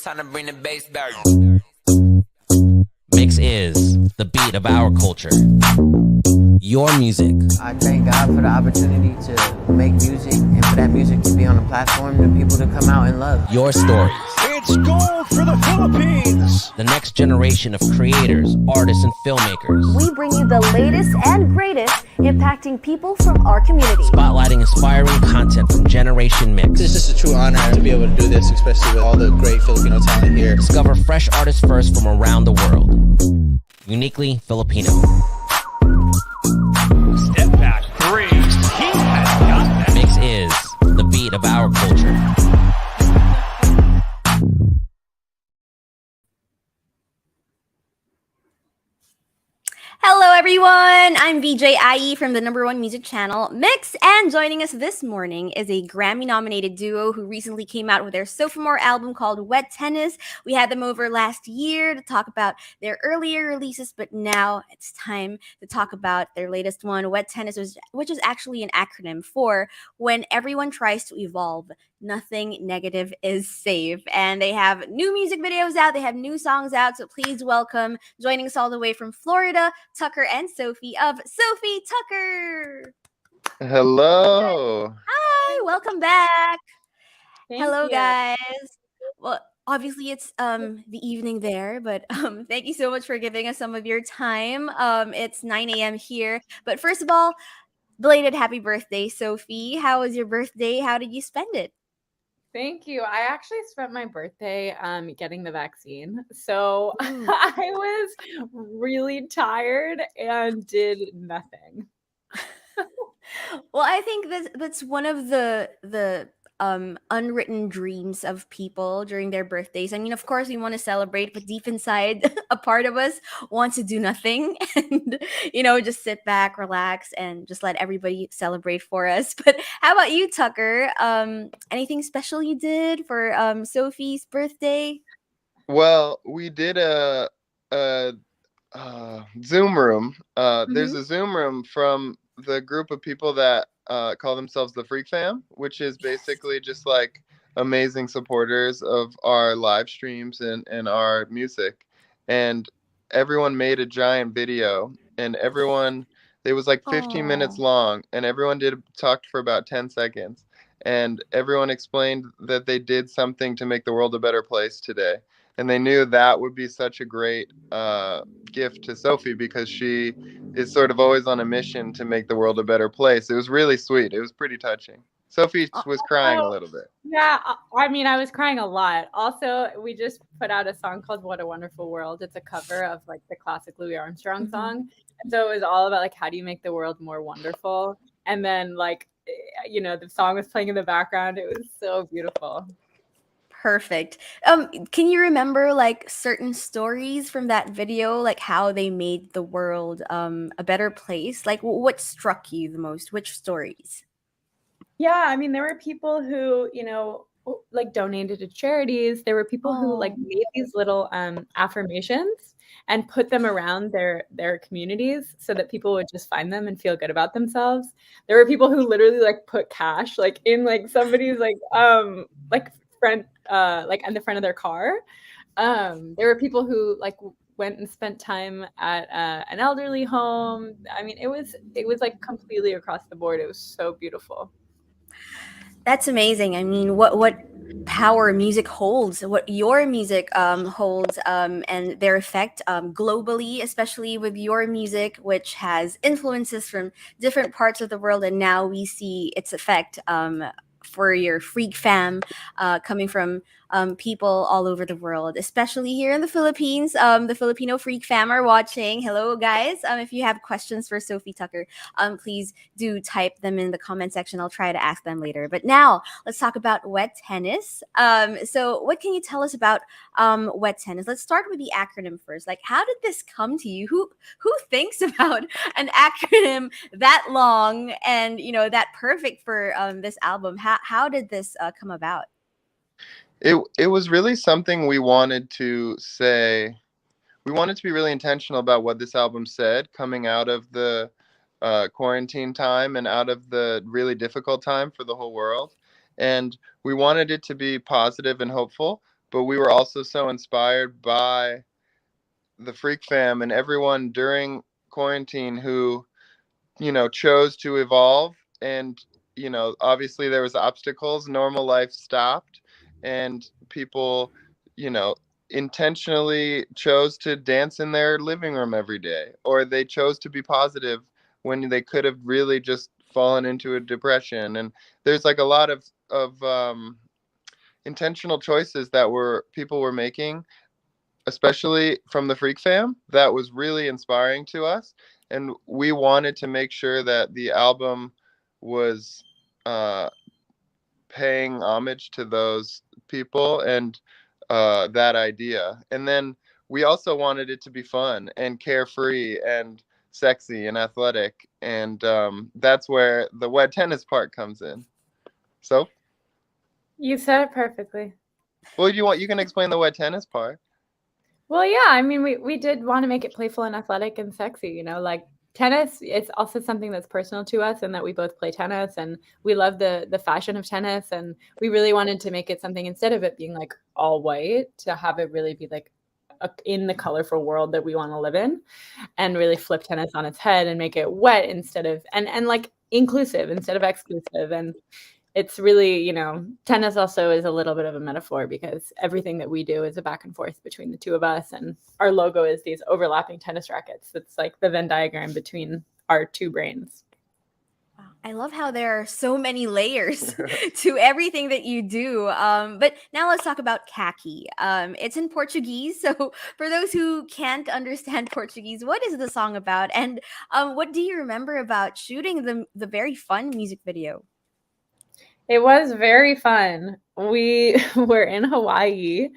Time to bring the bass back. Mix is the beat of our culture. Your music. I thank God for the opportunity to make music and for that music to be on a platform for people to come out and love. Your stories. It's gold for the Philippines. The next generation of creators, artists, and filmmakers. We bring you the latest and greatest impacting people from our community. Spotlighting inspiring content from Generation Mix. It's just a true honor to be able to do this, especially with all the great Filipino talent here. Discover fresh artists first from around the world. Uniquely Filipino. Step back three. He has got that. Mix is the beat of our culture. Hello everyone, I'm VJ IE from the #1 music channel Mix, and joining us this morning is a Grammy-nominated duo who recently came out with their sophomore album called Wet Tennis. We had them over last year to talk about their earlier releases, but now it's time to talk about their latest one, Wet Tennis, which is actually an acronym for When Everyone Tries to Evolve, Nothing Negative is Safe. And they have new music videos out, they have new songs out, so please welcome, joining us all the way from Florida, Tukker and Sofi of Sofi Tukker. Hello. Hi, welcome back. Hello, you. guys. Well, obviously it's the evening there, but thank you so much for giving us some of your time. It's 9 a.m. here, but first of all, belated happy birthday, Sofi. How was your birthday? How did you spend it? Thank you. I actually spent my birthday getting the vaccine. So I was really tired and did nothing. Well, I think that's one of the unwritten dreams of people during their birthdays. I mean, of course, we want to celebrate, but deep inside, a part of us wants to do nothing and just sit back, relax, and just let everybody celebrate for us. But how about you, Tukker? Anything special you did for Sofi's birthday? Well, we did a Zoom room. There's a Zoom room from the group of people that call themselves the Freak Fam, which is basically just like amazing supporters of our live streams and our music. And everyone made a giant video, and it was like 15 minutes long, and everyone talked for about 10 seconds. And everyone explained that they did something to make the world a better place today. And they knew that would be such a great gift to Sofi, because she is sort of always on a mission to make the world a better place. It was really sweet. It was pretty touching. Sofi was crying a little bit. Yeah, I mean, I was crying a lot. Also, we just put out a song called What a Wonderful World. It's a cover of like the classic Louis Armstrong song. And so it was all about like, how do you make the world more wonderful? And then like, the song was playing in the background. It was so beautiful. Perfect. Can you remember like certain stories from that video, like how they made the world a better place? Like what struck you the most? Which stories? Yeah, I mean, there were people who, like donated to charities. There were people who like made these little affirmations and put them around their communities so that people would just find them and feel good about themselves. There were people who literally like put cash like in like somebody's like friend like in the front of their car. There were people who like went and spent time at an elderly home. I mean, it was like completely across the board. It was so beautiful. That's amazing. I mean, what power music holds, what your music holds, and their effect globally, especially with your music, which has influences from different parts of the world, and now we see its effect for your Freak Fam coming from people all over the world, especially here in the Philippines. The Filipino Freak Fam are watching. Hello, guys. If you have questions for Sofi Tukker, please do type them in the comment section. I'll try to ask them later. But now let's talk about Wet Tennis. So what can you tell us about Wet Tennis? Let's start with the acronym first. Like, how did this come to you? Who thinks about an acronym that long and that perfect for this album? How did this come about? It was really something we wanted to say. We wanted to be really intentional about what this album said coming out of the quarantine time and out of the really difficult time for the whole world. And we wanted it to be positive and hopeful, but we were also so inspired by the Freak Fam and everyone during quarantine who, you know, chose to evolve. And, you know, obviously there was obstacles, normal life stopped, and people, you know, intentionally chose to dance in their living room every day, or they chose to be positive when they could have really just fallen into a depression. And there's like a lot of intentional choices that were people were making, especially from the Freak Fam, that was really inspiring to us. And we wanted to make sure that the album was uh, paying homage to those people and that idea. And then we also wanted it to be fun and carefree and sexy and athletic. And that's where the wet tennis part comes in. So, You said it perfectly. well, you can explain the wet tennis part. Well, yeah, I mean, we did want to make it playful and athletic and sexy, you know, like tennis, it's also something that's personal to us and that we both play tennis and we love the fashion of tennis. And we really wanted to make it something, instead of it being like all white, to have it really be like in the colorful world that we want to live in, and really flip tennis on its head and make it wet instead of, and like inclusive instead of exclusive. And it's really, you know, tennis also is a little bit of a metaphor because everything that we do is a back and forth between the two of us. And our logo is these overlapping tennis rackets. It's like the Venn diagram between our two brains. I love how there are so many layers to everything that you do. But now let's talk about khaki. It's in Portuguese. So for those who can't understand Portuguese, what is the song about? And what do you remember about shooting the very fun music video? It was very fun. We were in Hawaii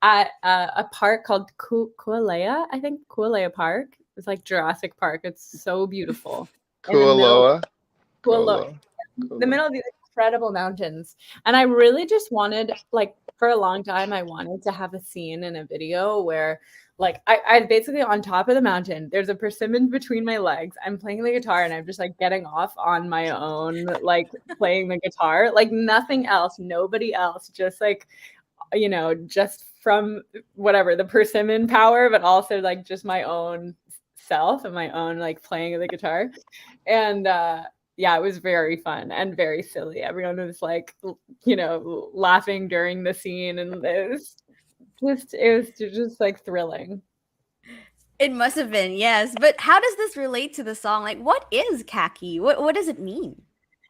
at a park called Kualea, I think Kualea Park. It's like Jurassic Park. It's so beautiful. Kualoa. Kualoa. The middle of these incredible mountains. And I really just wanted, like, for a long time, I wanted to have a scene in a video where, like, I basically on top of the mountain, there's a persimmon between my legs. I'm playing the guitar and I'm just like getting off on my own, like playing the guitar, like nothing else, nobody else, just like, you know, just from whatever the persimmon power, but also like just my own self and my own like playing of the guitar. And yeah, it was very fun and very silly. Everyone was like, you know, laughing during the scene, and it was just like thrilling. It must have been, yes. But how does this relate to the song? Like, what is khaki? What does it mean?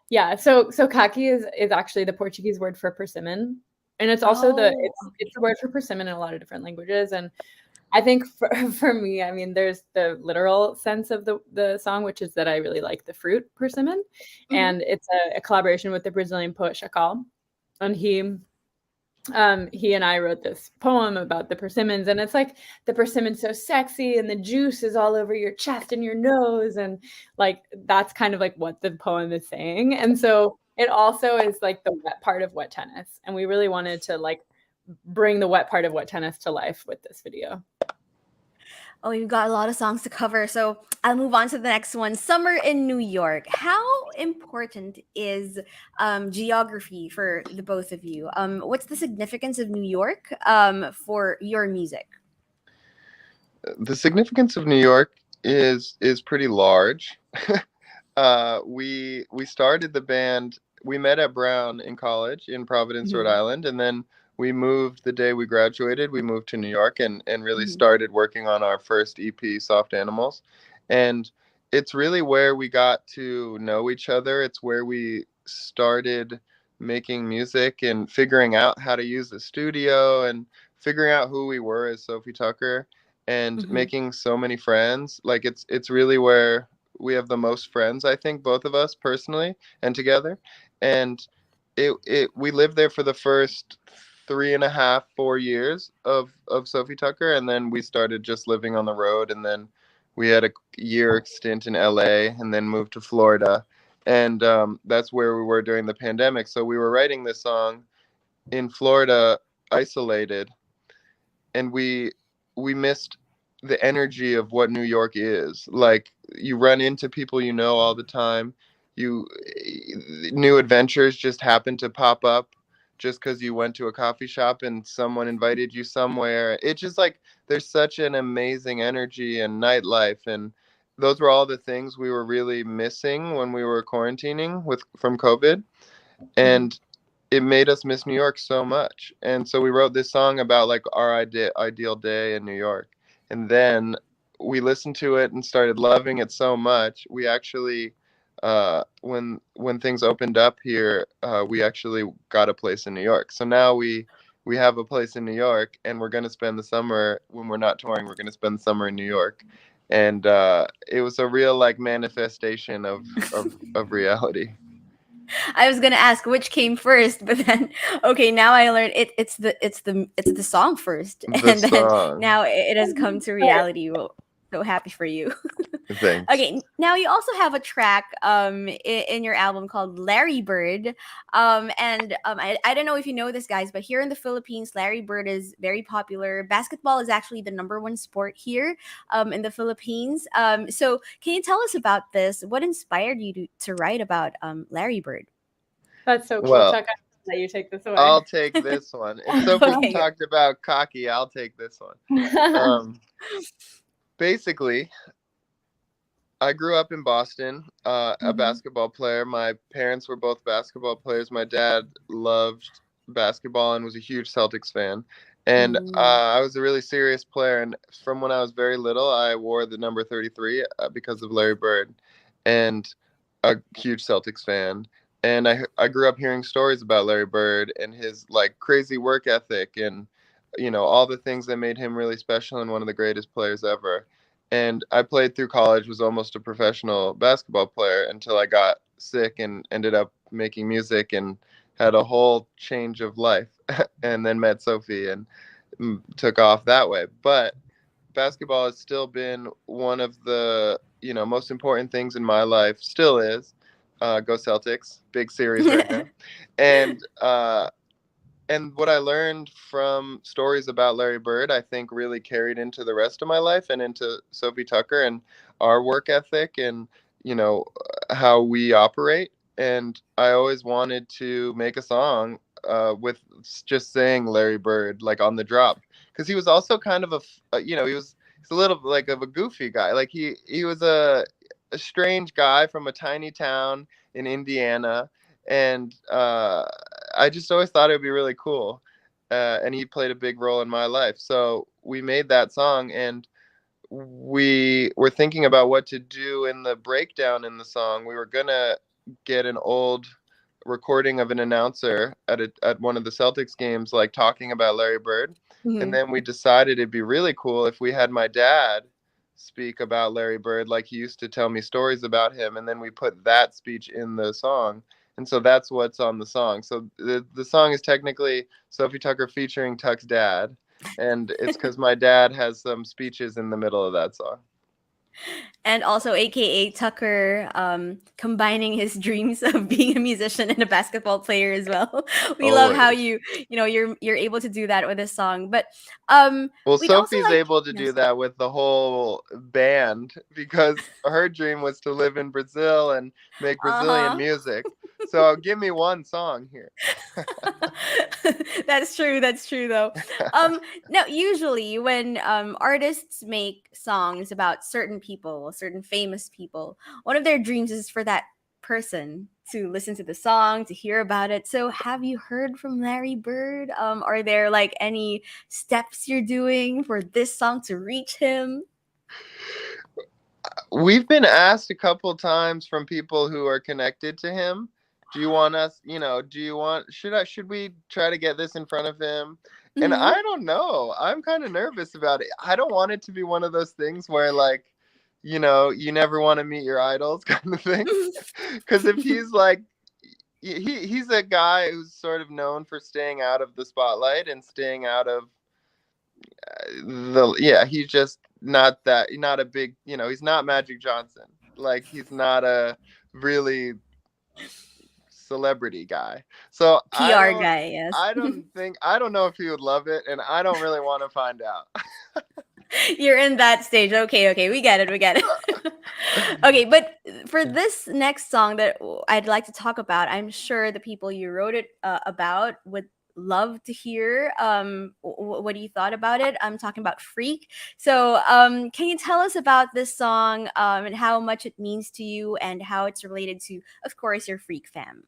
Yeah, so khaki is actually the Portuguese word for persimmon, and it's also it's the word for persimmon in a lot of different languages. And I think for me, I mean, there's the literal sense of the song, which is that I really like the fruit persimmon, and it's a collaboration with the Brazilian poet Chacal, and he and I wrote this poem about the persimmons, and it's like the persimmon's so sexy and the juice is all over your chest and your nose, and like that's kind of like what the poem is saying. And so it also is like the wet part of wet tennis, and we really wanted to like bring the wet part of wet tennis to life with this video. Oh, you've got a lot of songs to cover, so I'll move on to the next one. Summer in New York. How important is geography for the both of you? What's the significance of New York for your music? The significance of New York is pretty large. We started the band. We met at Brown in college in Providence, Rhode Island, and then we moved the day we graduated. We moved to New York and really started working on our first EP, Soft Animals. And it's really where we got to know each other. It's where we started making music and figuring out how to use the studio and figuring out who we were as Sofi Tukker and making so many friends. Like it's really where we have the most friends, I think, both of us personally and together. And we lived there for the first 3.5, 4 years of Sofi Tukker, and then we started just living on the road, and then we had a year stint in LA and then moved to Florida, and that's where we were during the pandemic. So we were writing this song in Florida, isolated, and we missed the energy of what New York is. Like, you run into people you know all the time. New adventures just happen to pop up just because you went to a coffee shop and someone invited you somewhere. It's just like there's such an amazing energy and nightlife, and those were all the things we were really missing when we were quarantining from COVID, and it made us miss New York so much. And so we wrote this song about like our ideal day in New York, and then we listened to it and started loving it so much. We actually when things opened up here, we actually got a place in New York. So now we have a place in New York, and we're going to spend the summer, when we're not touring, we're going to spend the summer in New York. And it was a real like manifestation of reality. I was gonna ask which came first, but then okay, now I learned it's the song first, The and then song. now it has come to reality. Well, so happy for you. Thanks. Okay, now you also have a track in your album called Larry Bird. I don't know if you know this, guys, but here in the Philippines, Larry Bird is very popular. Basketball is actually the number one sport here in the Philippines. So can you tell us about this? What inspired you to write about Larry Bird? That's so cool, Well, Tuck. That you take this away. I'll take this one. And Sophie Okay. talked about cocky. I'll take this one. Basically, I grew up in Boston, a basketball player. My parents were both basketball players. My dad loved basketball and was a huge Celtics fan. And I was a really serious player. And from when I was very little, I wore the number 33 because of Larry Bird, and a huge Celtics fan. And I grew up hearing stories about Larry Bird and his like crazy work ethic, and all the things that made him really special and one of the greatest players ever. And I played through college, was almost a professional basketball player until I got sick and ended up making music and had a whole change of life and then met Sophie and took off that way. But basketball has still been one of the, most important things in my life, still is. Go Celtics, big series right now. And what I learned from stories about Larry Bird, I think really carried into the rest of my life and into Sofi Tukker and our work ethic and, how we operate. And I always wanted to make a song with just saying Larry Bird, like on the drop. Because he was also kind of he's a little like of a goofy guy. Like he was a strange guy from a tiny town in Indiana. And I just always thought it would be really cool. And he played a big role in my life. So we made that song, and we were thinking about what to do in the breakdown in the song. We were going to get an old recording of an announcer at one of the Celtics games, like talking about Larry Bird. And then we decided it'd be really cool if we had my dad speak about Larry Bird, like he used to tell me stories about him. And then we put that speech in the song. And so that's what's on the song. So the song is technically Sofi Tukker featuring Tuck's dad. And it's because my dad has some speeches in the middle of that song. And also AKA Tucker, combining his dreams of being a musician and a basketball player as well. We love how you're able to do that with this song. But well, Sophie's able to do that with the whole band because her dream was to live in Brazil and make Brazilian music. So give me one song here. That's true though. Now usually when artists make songs about certain people, certain famous people, one of their dreams is for that person to listen to the song, to hear about it. So have you heard from Larry Bird? Are there like any steps you're doing for this song to reach him? We've been asked a couple times from people who are connected to him. Do you want us, should we try to get this in front of him? And I don't know. I'm kind of nervous about it. I don't want it to be one of those things where like, you never want to meet your idols kind of thing. Because if he's like, he's a guy who's sort of known for staying out of the spotlight and staying out of he's just not a big, he's not Magic Johnson. Like he's not a really celebrity guy. So PR guy, yes. I don't know if he would love it, and I don't really want to find out. You're in that stage. Okay, we get it. Okay, but for this next song that I'd like to talk about, I'm sure the people you wrote it about would love to hear what you thought about it. I'm talking about Freak. So, can you tell us about this song and how much it means to you and how it's related to, of course, your Freak fam?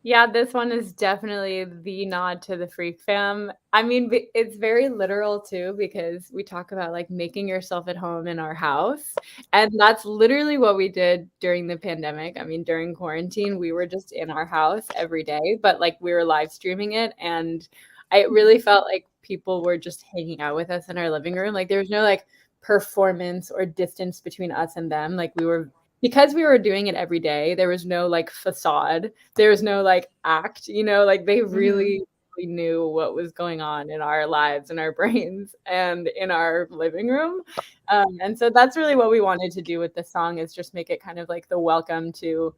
Yeah, this one is definitely the nod to the Freak fam. I mean, it's very literal too, because we talk about like making yourself at home in our house. And that's literally what we did during the pandemic. I mean, during quarantine, we were just in our house every day, but like we were live streaming it. And I really felt like people were just hanging out with us in our living room. Like there was no like performance or distance between us and them. Like because we were doing it every day, there was no like facade. There was no like act, like they really knew what was going on in our lives, in our brains, and in our living room. And so that's really what we wanted to do with this song, is just make it kind of like the welcome to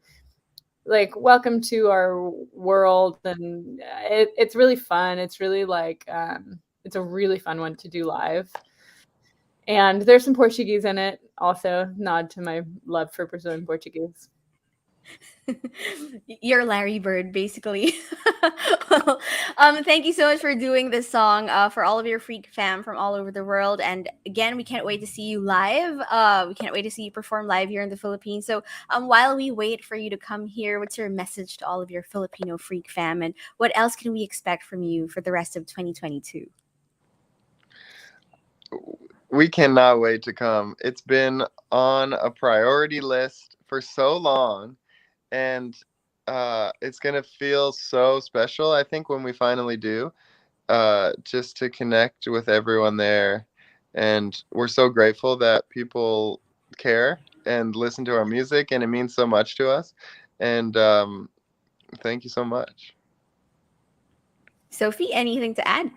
our world. And it's really fun. It's really like it's a really fun one to do live. And there's some Portuguese in it, also nod to my love for Brazilian Portuguese. You're Larry Bird, basically. Well, thank you so much for doing this song for all of your Freak fam from all over the world. And again, we can't wait to see you live. We can't wait to see you perform live here in the Philippines. So, while we wait for you to come here, what's your message to all of your Filipino Freak fam, and what else can we expect from you for the rest of 2022? We cannot wait to come. It's been on a priority list for so long, and it's gonna feel so special, I think, when we finally do. Just to connect with everyone there, and we're so grateful that people care and listen to our music, and it means so much to us. And thank you so much. Sophie, anything to add?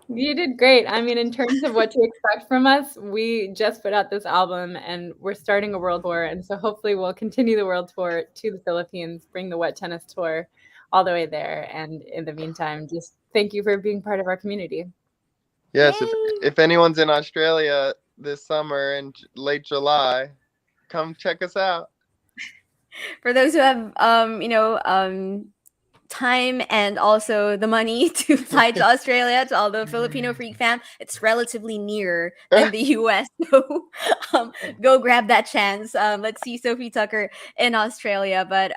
You did great. I mean, in terms of what to expect from us, we just put out this album and we're starting a world tour. And so hopefully we'll continue the world tour to the Philippines, bring the Wet Tennis Tour all the way there. And in the meantime, just thank you for being part of our community. Yes, Yay! if anyone's in Australia this summer in late July, come check us out. For those who have time and also the money to fly to Australia, to all the Filipino Freak fam, it's relatively nearer than the US. So go grab that chance. Let's see Sofi Tukker in Australia. But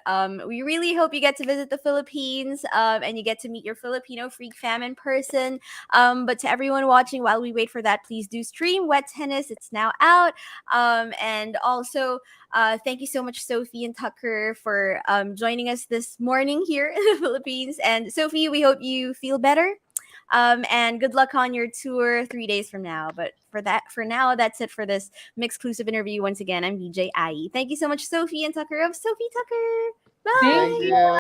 we really hope you get to visit the Philippines and you get to meet your Filipino Freak fam in person. But to everyone watching, while we wait for that, please do stream Wet Tennis. It's now out. And also, thank you so much, Sofi and Tukker, for joining us this morning here in the Philippines. And Sofi, we hope you feel better. And good luck on your tour 3 days from now. But for now, that's it for this MYXclusive interview. Once again, I'm VJ IE. Thank you so much, Sofi and Tukker of Sofi Tukker. Bye. Thank you.